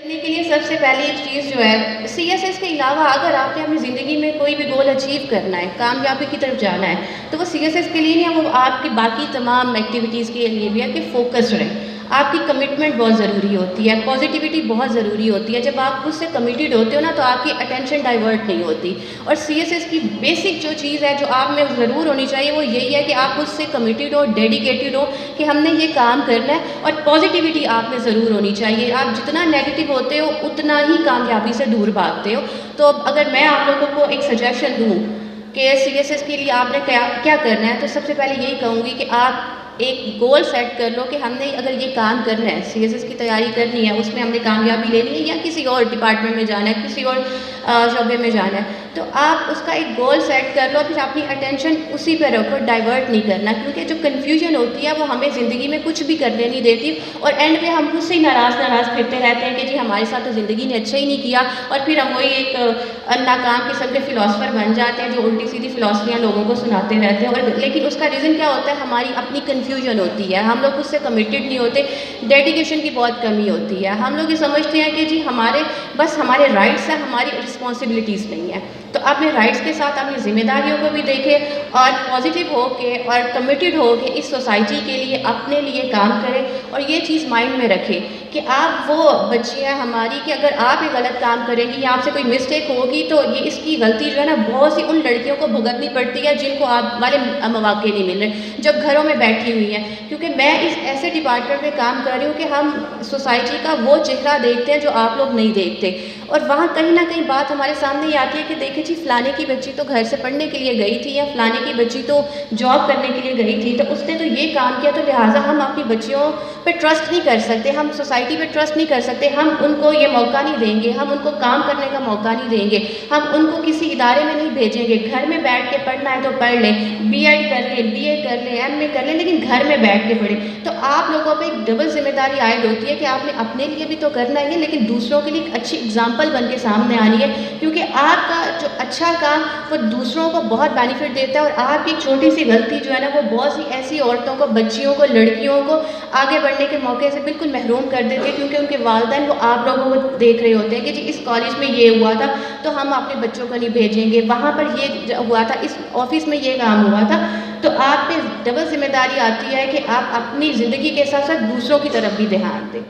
کرنے کے لیے سب سے پہلی چیز جو ہے سی ایس ایس کے علاوہ اگر آپ نے اپنی زندگی میں کوئی بھی گول اچیو کرنا ہے، کامیابی کی طرف جانا ہے، تو وہ سی ایس ایس کے لیے نہیں ہے، وہ آپ کی باقی تمام ایکٹیویٹیز کے لیے بھی ہے کہ فوکس رہیں۔ آپ کی کمٹمنٹ بہت ضروری ہوتی ہے، پازیٹیوٹی بہت ضروری ہوتی ہے۔ جب آپ اس سے کمیٹیڈ ہوتے ہو نا تو آپ کی اٹینشن ڈائیورٹ نہیں ہوتی۔ اور سی ایس ایس کی بیسک جو چیز ہے جو آپ میں ضرور ہونی چاہیے وہ یہی ہے کہ آپ اس سے کمیٹیڈ ہو، ڈیڈیکیٹڈ ہو کہ ہم نے یہ کام کرنا ہے، اور پازیٹیوٹی آپ میں ضرور ہونی چاہیے۔ آپ جتنا نیگیٹو ہوتے ہو اتنا ہی کامیابی سے دور بھاگتے ہو۔ تو اب اگر میں آپ لوگوں کو ایک سجیشن دوں کہ سی ایس ایس کے لیے آپ نے کیا کرنا ہے، تو سب سے پہلے یہی کہوں گی کہ آپ ایک گول سیٹ کر لو کہ ہم نے اگر یہ کام کرنا ہے، سی ایس ایس کی تیاری کرنی ہے، اس میں ہم نے کامیابی لینی ہے یا کسی اور ڈپارٹمنٹ میں جانا ہے، کسی اور شعبے میں جانا ہے، تو آپ اس کا ایک گول سیٹ کر لو، پھر اپنی اٹینشن اسی پہ رکھو، ڈائیورٹ نہیں کرنا، کیونکہ جو کنفیوژن ہوتی ہے وہ ہمیں زندگی میں کچھ بھی کرنے نہیں دیتی، اور اینڈ پہ ہم خود سے ہی ناراض پھرتے رہتے ہیں کہ جی ہمارے ساتھ تو زندگی نے اچھا ہی نہیں کیا، اور پھر ہم وہی ایک ناکام قسم کے فلاسفر بن جاتے ہیں جو الٹی سیدھی فلاسفیاں لوگوں کو سناتے رہتے ہیں، اور لیکن اس کا ریزن کیا ہوتا ہے؟ ہماری اپنی کنفیوژن ہوتی ہے، ہم لوگ اس سے کمیٹڈ نہیں ہوتے، ڈیڈیکیشن کی بہت کمی ہوتی ہے، ہم لوگ یہ سمجھتے ہیں کہ جی ہمارے رائٹس ہیں، ہماری رسپانسبلٹیز نہیں ہیں۔ تو اپنے رائٹس کے ساتھ اپنی ذمہ داریوں کو بھی دیکھیں، اور پازیٹیو ہو کے اور کمیٹڈ ہو کے اس سوسائٹی کے لیے اپنے لیے کام کریں، اور یہ چیز مائنڈ میں رکھیں کہ آپ وہ بچی ہیں ہماری کہ اگر آپ یہ غلط کام کریں گی یا آپ سے کوئی مسٹیک ہوگی تو یہ اس کی غلطی جو ہے نا بہت سی ان لڑکیوں کو بھگتنی پڑتی ہے جن کو آپ والے مواقع نہیں مل رہے، جو گھروں میں بیٹھی ہوئی ہیں۔ کیونکہ میں اس ایسے ڈپارٹمنٹ میں کام کر رہی ہوں کہ ہم سوسائٹی کا وہ چہرہ دیکھتے ہیں جو آپ لوگ نہیں دیکھتے، اور وہاں کہیں نہ کہیں بات ہمارے سامنے یہ آتی ہے کہ دیکھیں جی فلانے کی بچی تو گھر سے پڑھنے کے لیے گئی تھی، یا فلانے کی بچی تو جاب کرنے کے لیے گئی تھی، تو اس نے تو یہ کام کیا، تو لہٰذا ہم اپنی بچیوں پہ ٹرسٹ نہیں کر سکتے، ہم سوسائٹی پہ ٹرسٹ نہیں کر سکتے، ہم ان کو یہ موقع نہیں دیں گے، ہم ان کو کام کرنے کا موقع نہیں دیں گے، ہم ان کو کسی ادارے میں نہیں بھیجیں گے۔ گھر میں بیٹھ کے پڑھنا ہے تو پڑھ لیں، بی ایڈ کر لیں، بی اے کر لیں، ایم اے کر لیں، لیکن گھر میں بیٹھ کے پڑھیں۔ تو آپ لوگوں پہ ایک ڈبل ذمہ داری عائد ہوتی ہے کہ آپ نے اپنے لیے بھی تو کرنا ہی ہے، لیکن دوسروں کے لیے ایک اچھی اگزامپل بن کے سامنے آنی ہے، کیونکہ آپ کا جو اچھا کام وہ دوسروں کو بہت بینیفٹ دیتا ہے، اور آپ کی چھوٹی سی غلطی جو ہے نا وہ بہت سی ایسی عورتوں کو، بچیوں کو، لڑکیوں کو آگے بڑھنے کے موقع سے بالکل محروم کر دیتی ہے، کیونکہ ان کے والدین وہ آپ لوگوں کو دیکھ رہے ہوتے ہیں کہ جی اس کالج میں یہ ہوا تھا تو ہم اپنے بچوں کو نہیں بھیجیں گے، وہاں پر یہ ہوا تھا، اس آفس میں یہ کام ہوا تھا۔ تو آپ پہ ڈبل ذمہ داری آتی ہے کہ آپ اپنی زندگی کے ساتھ ساتھ دوسروں کی طرف بھی دھیان دیں۔